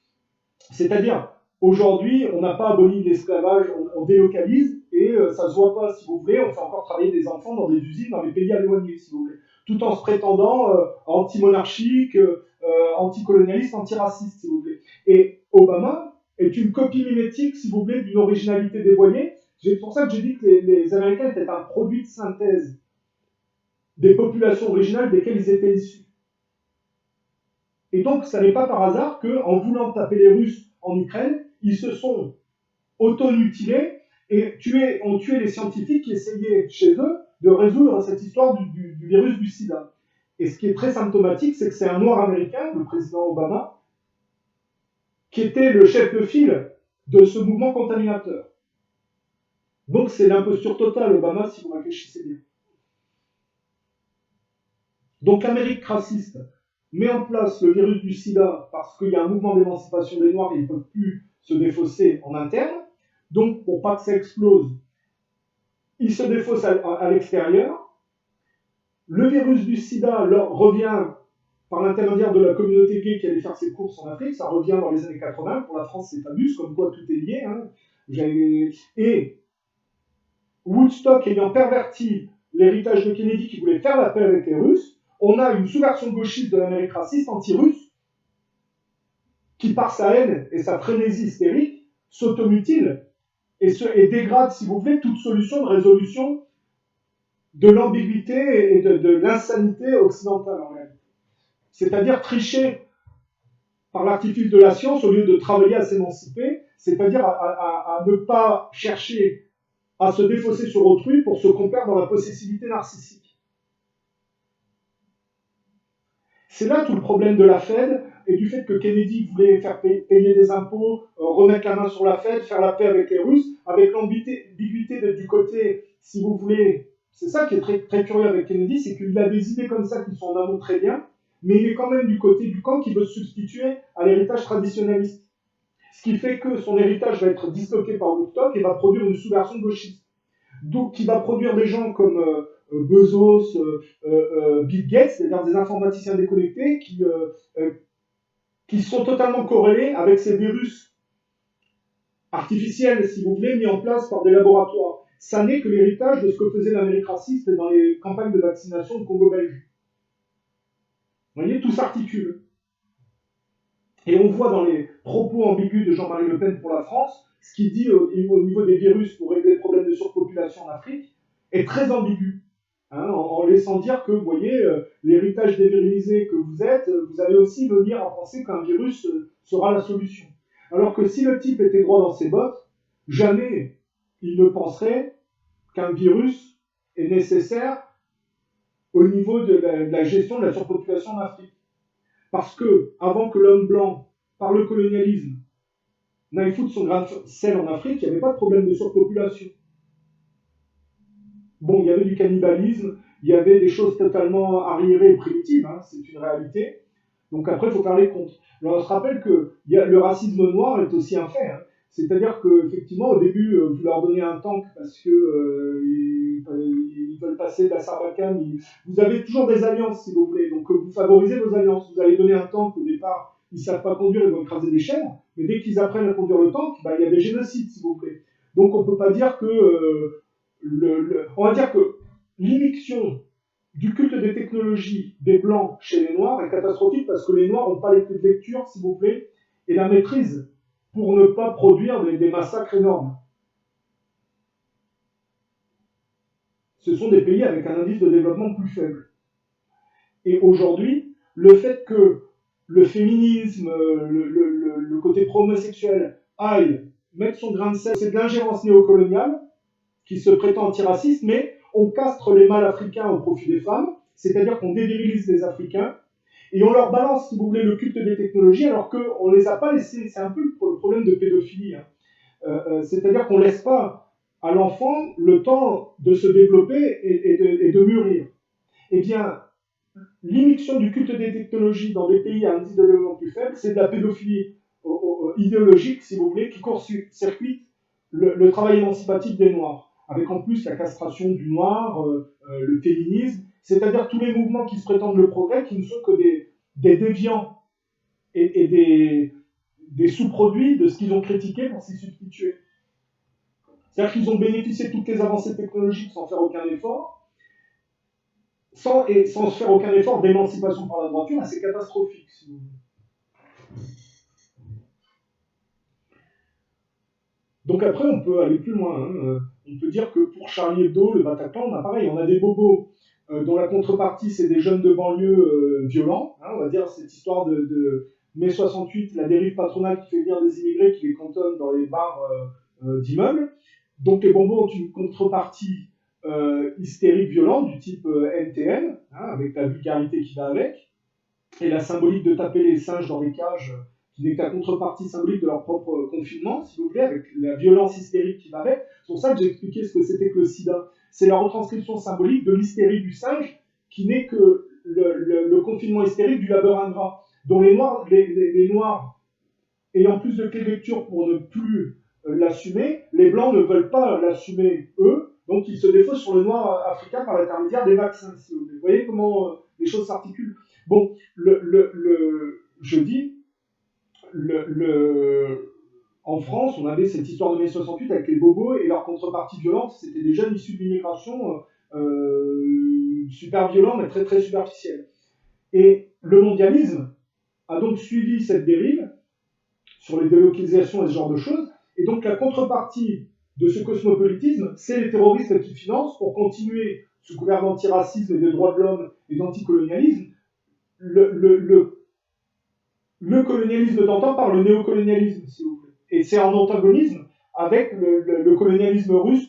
C'est-à-dire, aujourd'hui, on n'a pas aboli l'esclavage, on délocalise, et ça se voit pas, si vous voulez, on fait encore travailler des enfants dans des usines, dans les pays éloignés, si vous voulez. Tout en se prétendant anti-monarchique, anticolonialiste, antiraciste, si vous voulez. Et Obama est une copie mimétique, si vous voulez, d'une originalité dévoyée. C'est pour ça que j'ai dit que les Américains étaient un produit de synthèse des populations originales desquelles ils étaient issus. Et donc, ça n'est pas par hasard qu'en voulant taper les Russes en Ukraine, ils se sont auto-mutilés et ont tué les scientifiques qui essayaient chez eux de résoudre cette histoire du virus du sida. Et ce qui est très symptomatique, c'est que c'est un noir américain, le président Obama, qui était le chef de file de ce mouvement contaminateur. Donc c'est l'imposture totale, Obama, si vous réfléchissez bien. Donc l'Amérique raciste met en place le virus du sida parce qu'il y a un mouvement d'émancipation des Noirs et ils ne peuvent plus se défausser en interne. Donc pour pas que ça explose, ils se défaussent à l'extérieur. Le virus du sida revient par l'intermédiaire de la communauté gay qui allait faire ses courses en Afrique, ça revient dans les années 80, pour la France c'est fabuleux, comme quoi tout est lié. Hein. Et Woodstock ayant perverti l'héritage de Kennedy qui voulait faire la paix avec les Russes, on a une sous-version gauchiste de l'Amérique raciste anti-russe qui, par sa haine et sa frénésie hystérique, s'automutile et dégrade, si vous voulez, toute solution de résolution de l'ambiguïté et de l'insanité occidentale en réalité. C'est-à-dire tricher par l'artifice de la science au lieu de travailler à s'émanciper, c'est-à-dire à ne pas chercher à se défausser sur autrui pour se complaire dans la possessivité narcissique. C'est là tout le problème de la Fed et du fait que Kennedy voulait faire payer des impôts, remettre la main sur la Fed, faire la paix avec les Russes, avec l'ambiguïté d'être du côté, si vous voulez, c'est ça qui est très, très curieux avec Kennedy, c'est qu'il a des idées comme ça qui sont en amont très bien, mais il est quand même du côté du camp qui veut se substituer à l'héritage traditionnaliste. Ce qui fait que son héritage va être disloqué par Woodstock et va produire une sous-version gauchiste. Donc, qui va produire des gens comme Bezos, Bill Gates, c'est-à-dire des informaticiens déconnectés qui sont totalement corrélés avec ces virus artificiels, si vous voulez, mis en place par des laboratoires. Ça n'est que l'héritage de ce que faisait l'Amérique raciste dans les campagnes de vaccination de Congo-Belge. Vous voyez, tout s'articule. Et on voit dans les propos ambigus de Jean-Marie Le Pen pour la France, ce qu'il dit au niveau des virus pour régler le problème de surpopulation en Afrique est très ambigu. Hein, en laissant dire que, vous voyez, l'héritage dévirilisé que vous êtes, vous allez aussi venir à penser qu'un virus sera la solution. Alors que si le type était droit dans ses bottes, jamais il ne penserait qu'un virus est nécessaire au niveau de la gestion de la surpopulation en Afrique. Parce que, avant que l'homme blanc, par le colonialisme, n'aille foutre son grain de sel en Afrique, il n'y avait pas de problème de surpopulation. Bon, il y avait du cannibalisme, il y avait des choses totalement arriérées et primitives, hein, c'est une réalité. Donc après, il faut faire les comptes. Alors, on se rappelle que le racisme noir est aussi un fait. Hein. C'est-à-dire qu'effectivement, au début, vous leur donnez un tank parce que ils veulent passer de la Sarbacane. Vous avez toujours des alliances, si vous voulez. Donc, vous favorisez vos alliances. Vous allez donner un tank au départ, ils ne savent pas conduire, ils vont écraser des chèvres. Mais dès qu'ils apprennent à conduire le tank, bah, il y a des génocides, si vous voulez. Donc, on ne peut pas dire que... on va dire que l'immixtion du culte des technologies des Blancs chez les Noirs est catastrophique parce que les Noirs n'ont pas les clés de lecture, s'il vous plaît, et la maîtrise pour ne pas produire des massacres énormes. Ce sont des pays avec un indice de développement plus faible. Et aujourd'hui, le fait que le féminisme, le côté pro-homosexuel aille mettre son grain de sel, c'est de l'ingérence néocoloniale qui se prétend antiraciste, mais on castre les mâles africains au profit des femmes, c'est-à-dire qu'on dévirilise les Africains, et on leur balance, si vous voulez, le culte des technologies, alors qu'on ne les a pas laissés. C'est un peu le problème de pédophilie. Hein. C'est-à-dire qu'on ne laisse pas à l'enfant le temps de se développer et de mûrir. Eh bien, l'immixtion du culte des technologies dans des pays à indice de développement plus faible, c'est de la pédophilie idéologique, si vous voulez, qui court-circuite le travail émancipatif des Noirs, avec en plus la castration du noir, le féminisme, c'est-à-dire tous les mouvements qui se prétendent le progrès, qui ne sont que des déviants et des sous-produits de ce qu'ils ont critiqué pour s'y substituer. C'est-à-dire qu'ils ont bénéficié de toutes les avancées technologiques sans faire aucun effort, sans se faire aucun effort d'émancipation par la droiture, c'est catastrophique, si vous voulez. Donc après, on peut aller plus loin. Hein. On peut dire que pour Charlie Hebdo, le Bataclan, on a pareil, on a des bobos dont la contrepartie, c'est des jeunes de banlieue violents. Hein, on va dire cette histoire de mai 68, la dérive patronale qui fait venir des immigrés qui les cantonnent dans les bars d'immeubles. Donc les bobos ont une contrepartie hystérique violente du type NTM, hein, avec la vulgarité qui va avec, et la symbolique de taper les singes dans des cages qui n'est que la contrepartie symbolique de leur propre confinement, si vous voulez, avec la violence hystérique qui va avec. C'est pour ça que j'ai expliqué ce que c'était que le sida. C'est la retranscription symbolique de l'hystérie du singe, qui n'est que le confinement hystérique du labeur ingrat, dont les Noirs ayant plus de clés de lecture pour ne plus l'assumer, les Blancs ne veulent pas l'assumer, eux, donc ils se défaussent sur le noir africain par l'intermédiaire des vaccins, si vous voulez. Vous voyez comment les choses s'articulent. Bon, je dis, en France, on avait cette histoire de mai 68 avec les bobos et leur contrepartie violente, c'était des jeunes issus de l'immigration super violents mais très très superficiels. Et le mondialisme a donc suivi cette dérive sur les délocalisations et ce genre de choses, et donc la contrepartie de ce cosmopolitisme, c'est les terroristes qui financent pour continuer sous couvert d'antiracisme et de droits de l'homme et d'anticolonialisme, le colonialisme d'antan par le néocolonialisme, si vous voulez. Et c'est en antagonisme avec le colonialisme russe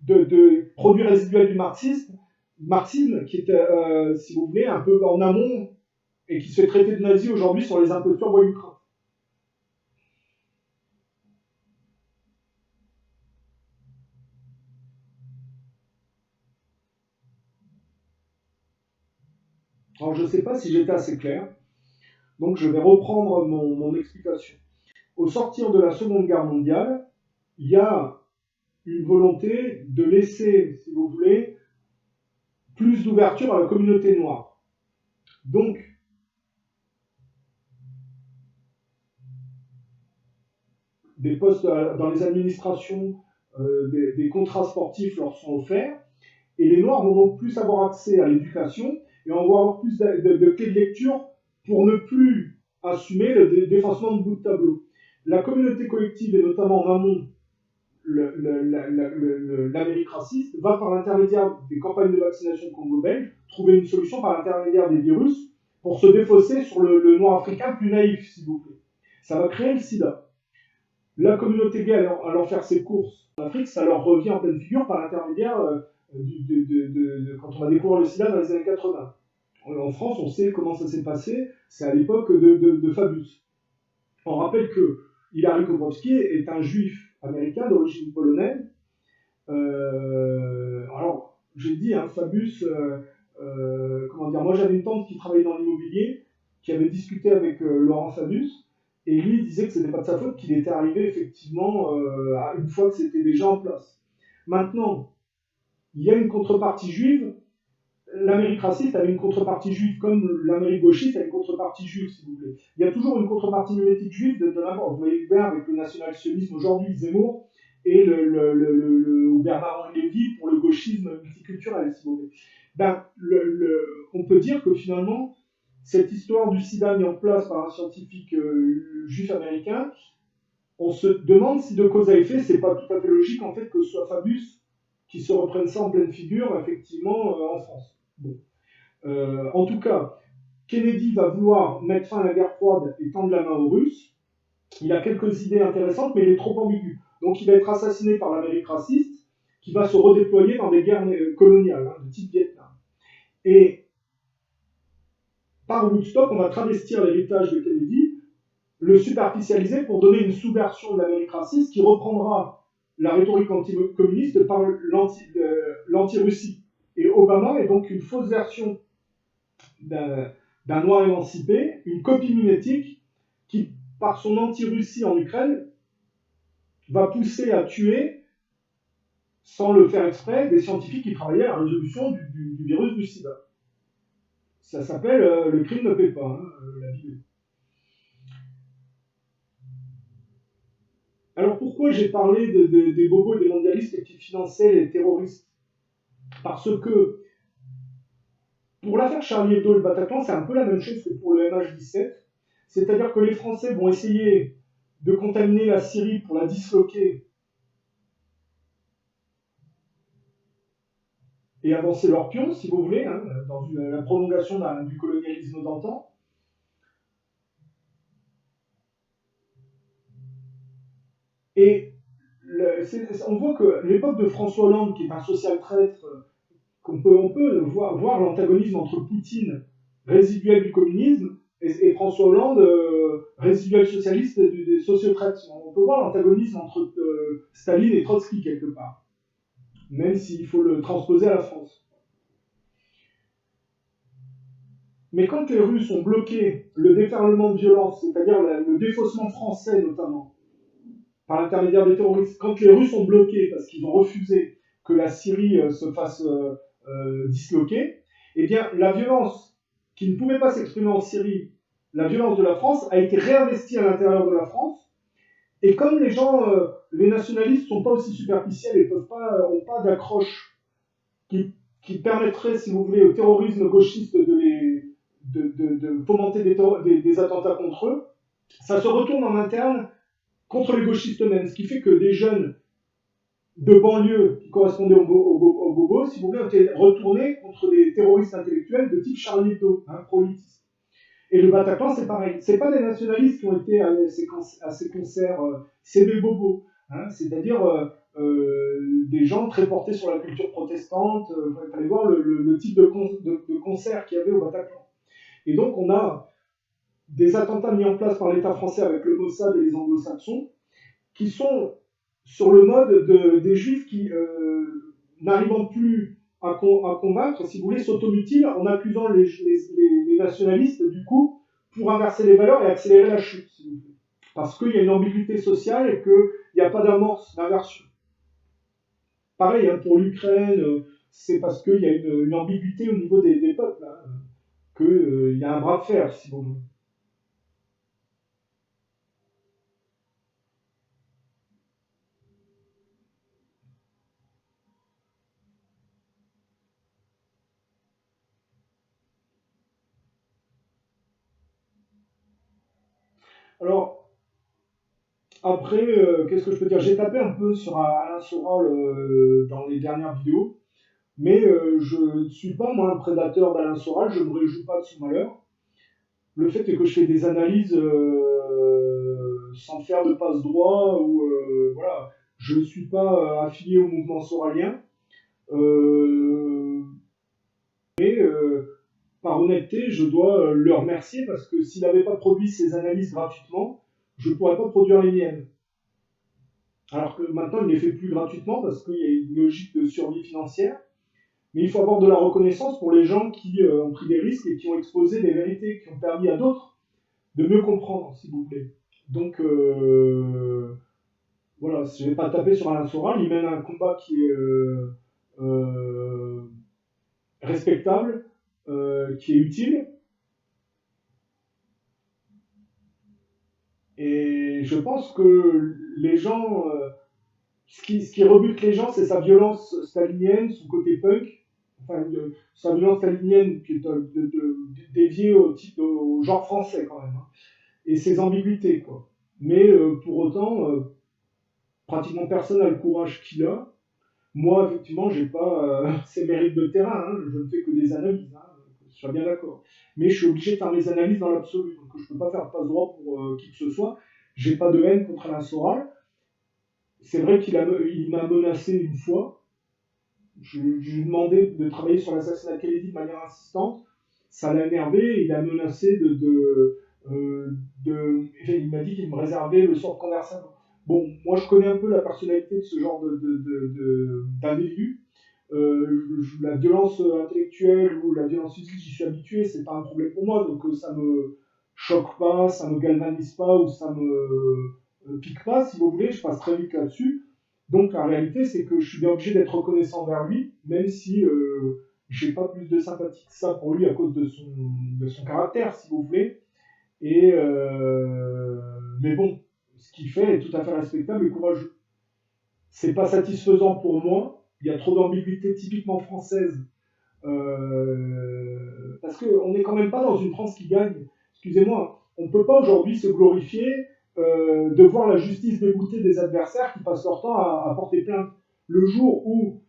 de produits résiduels du marxisme qui est, si vous voulez, un peu en amont et qui se fait traiter de nazi aujourd'hui sur les impostures bois-lucrins. Alors je ne sais pas si j'étais assez clair, donc je vais reprendre mon explication. Au sortir de la Seconde Guerre mondiale, il y a une volonté de laisser, si vous voulez, plus d'ouverture à la communauté noire. Donc, des postes dans les administrations, des contrats sportifs leur sont offerts, et les Noirs vont donc plus avoir accès à l'éducation, et on va avoir plus de clés de lecture pour ne plus assumer le défacement de bout de tableau. La communauté collective, et notamment en amont, l'Amérique raciste, va par l'intermédiaire des campagnes de vaccination congo-belge trouver une solution par l'intermédiaire des virus pour se défausser sur le noir africain plus naïf, s'il vous plaît. Ça va créer le sida. La communauté gay allant faire ses courses en Afrique, ça leur revient en pleine figure par l'intermédiaire quand on va découvrir le sida dans les années 80. En France, on sait comment ça s'est passé, c'est à l'époque de Fabius. On rappelle que Hilary Kobrowski est un juif américain d'origine polonaise. Alors, j'ai dit, Fabius, comment dire, moi j'avais une tante qui travaillait dans l'immobilier, qui avait discuté avec Laurent Fabius, et lui disait que ce n'était pas de sa faute, qu'il était arrivé effectivement une fois que c'était déjà en place. Maintenant, il y a une contrepartie juive. L'Amérique raciste avait une contrepartie juive comme l'Amérique gauchiste a une contrepartie juive, si vous voulez. Il y a toujours une contrepartie mimétique juive de n'importe. Vous voyez bien avec le national-sionisme aujourd'hui, Zemmour, et ou Bernard-Henri Lévy pour le gauchisme multiculturel, si vous voulez. On peut dire que finalement, cette histoire du sida mis en place par un scientifique juif américain, on se demande si de cause à effet, c'est pas tout à fait logique en fait que ce soit Fabius qui se reprenne ça en pleine figure, effectivement, en France. Bon. En tout cas, Kennedy va vouloir mettre fin à la guerre froide et tendre la main aux Russes. Il a quelques idées intéressantes, mais il est trop ambigu. Donc il va être assassiné par l'Amérique raciste, qui va se redéployer dans des guerres coloniales, de type Vietnam. Et par Woodstock, on va travestir l'héritage de Kennedy, le superficialiser pour donner une sous-version de l'Amérique raciste qui reprendra la rhétorique anticommuniste par l'anti-Russie. Et Obama est donc une fausse version d'un noir émancipé, une copie mimétique qui, par son anti-Russie en Ukraine, va pousser à tuer, sans le faire exprès, des scientifiques qui travaillaient à la résolution du virus du sida. Ça s'appelle le crime ne paie pas, la vidéo. Alors pourquoi j'ai parlé des bobos et des mondialistes qui finançaient les terroristes? Parce que pour l'affaire Charlie Hebdo et le Bataclan, c'est un peu la même chose que pour le MH17. C'est-à-dire que les Français vont essayer de contaminer la Syrie pour la disloquer et avancer leur pion, si vous voulez, dans la prolongation du colonialisme d'antan. Et on voit que l'époque de François Hollande, qui est un social traître, on peut voir l'antagonisme entre Poutine, résiduel du communisme, et François Hollande, résiduel socialiste des sociotraîtres. On peut voir l'antagonisme entre Staline et Trotsky quelque part, même s'il faut le transposer à la France. Mais quand les Russes ont bloqué le déferlement de violence, c'est-à-dire le défaussement français notamment, par l'intermédiaire des terroristes, quand les Russes ont bloqué parce qu'ils ont refusé que la Syrie se fasse disloquer, eh bien la violence qui ne pouvait pas s'exprimer en Syrie, la violence de la France, a été réinvestie à l'intérieur de la France. Et comme les gens, les nationalistes ne sont pas aussi superficiels et n'ont pas d'accroche qui permettrait, si vous voulez, au terrorisme gauchiste de fomenter des attentats contre eux, ça se retourne en interne contre les gauchistes eux-mêmes, ce qui fait que des jeunes de banlieue qui correspondaient aux bobos, si vous voulez, ont été retournés contre des terroristes intellectuels de type Charlie Hebdo, pro-litistes. Et le Bataclan, c'est pareil. C'est pas des nationalistes qui ont été à ces concerts, c'est des bobos. C'est-à-dire des gens très portés sur la culture protestante. Il fallait voir le type de concert qu'il y avait au Bataclan. Et donc, on a des attentats mis en place par l'État français avec le Mossad et les anglo-saxons, qui sont sur le mode des juifs qui, n'arrivant plus à convaincre, si vous voulez, s'automutilent en accusant les nationalistes, du coup, pour inverser les valeurs et accélérer la chute, si vous voulez. Parce qu'il y a une ambiguïté sociale et qu'il n'y a pas d'amorce d'inversion. Pareil, pour l'Ukraine, c'est parce qu'il y a une ambiguïté au niveau des peuples, qu'il y a un bras de fer, si vous voulez. Alors, après, qu'est-ce que je peux dire? J'ai tapé un peu sur Alain Soral dans les dernières vidéos, mais je ne suis pas, moi, un prédateur d'Alain Soral, je ne me réjouis pas de son malheur. Le fait est que je fais des analyses sans faire de passe droit, ou voilà, je ne suis pas affilié au mouvement soralien, euh, mais par honnêteté, je dois le remercier parce que s'il n'avait pas produit ces analyses gratuitement, je ne pourrais pas produire les miennes. Alors que maintenant, il ne les fait plus gratuitement parce qu'il y a une logique de survie financière. Mais il faut avoir de la reconnaissance pour les gens qui ont pris des risques et qui ont exposé des vérités, qui ont permis à d'autres de mieux comprendre, s'il vous plaît. Donc, voilà, je ne vais pas taper sur Alain Soral, il mène un combat qui est euh, respectable, qui est utile. Et je pense que les gens, ce qui rebute les gens, c'est sa violence stalinienne, son côté punk, enfin, sa violence stalinienne qui est dédiée au genre français quand même, et ses ambiguïtés, quoi. Mais pour autant, pratiquement personne n'a le courage qu'il a. Moi, effectivement, j'ai pas ces mérites de terrain, je ne fais que des analyses, je suis bien d'accord. Mais je suis obligé de faire mes analyses dans l'absolu, donc je ne peux pas faire passe droit pour qui que ce soit. J'ai pas de haine contre Alain Soral. C'est vrai il m'a menacé une fois. Je lui ai demandé de travailler sur l'assassinat de Kennedy de manière insistante. Ça l'a énervé. Il a menacé il m'a dit qu'il me réservait le sort de conversation. Bon, moi je connais un peu la personnalité de ce genre d'individu. La violence intellectuelle ou la violence physique, j'y suis habitué, c'est pas un problème pour moi, donc ça me choque pas, ça me galvanise pas ou ça me pique pas, si vous voulez, je passe très vite là-dessus. Donc la réalité, c'est que je suis bien obligé d'être reconnaissant vers lui, même si j'ai pas plus de sympathie que ça pour lui à cause de son caractère, si vous voulez. Et mais bon, ce qu'il fait est tout à fait respectable et courageux. C'est pas satisfaisant pour moi. Il y a trop d'ambiguïté typiquement française. Parce qu'on n'est quand même pas dans une France qui gagne. Excusez-moi, on ne peut pas aujourd'hui se glorifier de voir la justice dégoûter des adversaires qui passent leur temps à porter plainte. Le jour où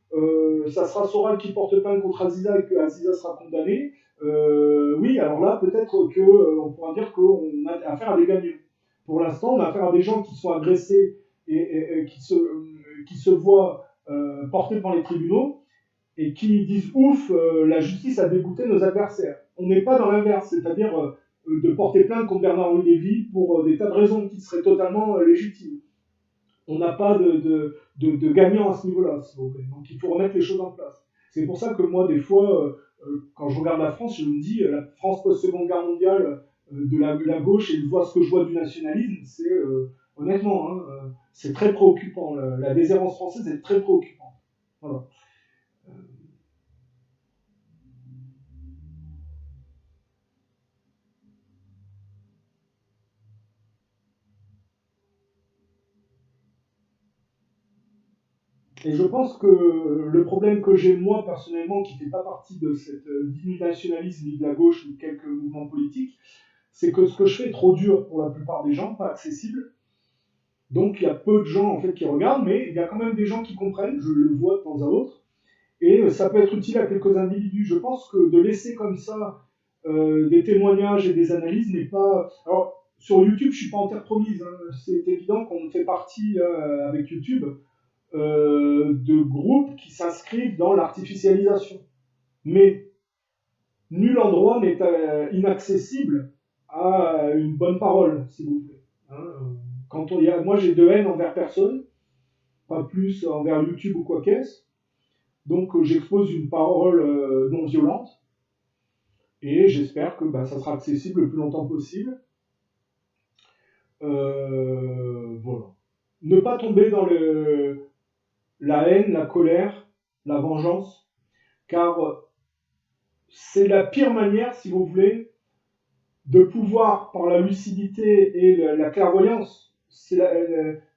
ça sera Soral qui porte plainte contre Aziza et que Aziza sera condamnée, oui, alors là, peut-être qu'on pourra dire qu'on a affaire à des gagnants. Pour l'instant, on a affaire à des gens qui sont agressés et qui se voient portés devant les tribunaux et qui disent ouf, la justice a dégoûté nos adversaires. On n'est pas dans l'inverse, c'est-à-dire de porter plainte contre Bernard-Henri Lévy pour des tas de raisons qui seraient totalement légitimes. On n'a pas de gagnant à ce niveau-là, s'il vous plaît. Donc il faut remettre les choses en place. C'est pour ça que moi, des fois, quand je regarde la France, je me dis, la France post-seconde guerre mondiale, de la gauche, et je vois ce que je vois du nationalisme, c'est honnêtement, c'est très préoccupant. La déshérence française est très préoccupante. Voilà. Et je pense que le problème que j'ai moi personnellement, qui ne fait pas partie de cette ni nationalisme ni de la gauche ni de quelques mouvements politiques, c'est que ce que je fais est trop dur pour la plupart des gens, pas accessible. Donc il y a peu de gens en fait qui regardent, mais il y a quand même des gens qui comprennent, je le vois de temps à autre, et ça peut être utile à quelques individus. Je pense que de laisser comme ça des témoignages et des analyses n'est pas... Alors, sur YouTube, je suis pas en terre promise, hein. C'est évident qu'on fait partie avec YouTube de groupes qui s'inscrivent dans l'artificialisation. Mais nul endroit n'est inaccessible à une bonne parole, s'il vous plaît. Hein, quand on y a, moi, j'ai de haine envers personne, pas plus envers YouTube ou quoi qu'est-ce. Donc, j'expose une parole non violente et j'espère que bah, ça sera accessible le plus longtemps possible. Voilà. Ne pas tomber dans la haine, la colère, la vengeance, car c'est la pire manière, si vous voulez, de pouvoir, par la lucidité et la clairvoyance, c'est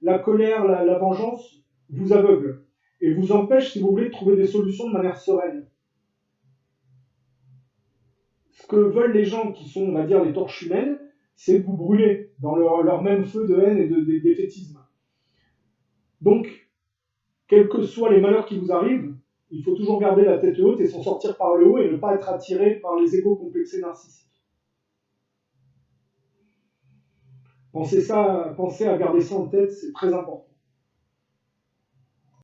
la colère, la vengeance, vous aveugle et vous empêche, si vous voulez, de trouver des solutions de manière sereine. Ce que veulent les gens qui sont, on va dire, les torches humaines, c'est vous brûler dans leur même feu de haine et de défaitisme. Donc, quels que soient les malheurs qui vous arrivent, il faut toujours garder la tête haute et s'en sortir par le haut et ne pas être attiré par les égos complexés narcissiques. Pensez à garder ça en tête, c'est très important.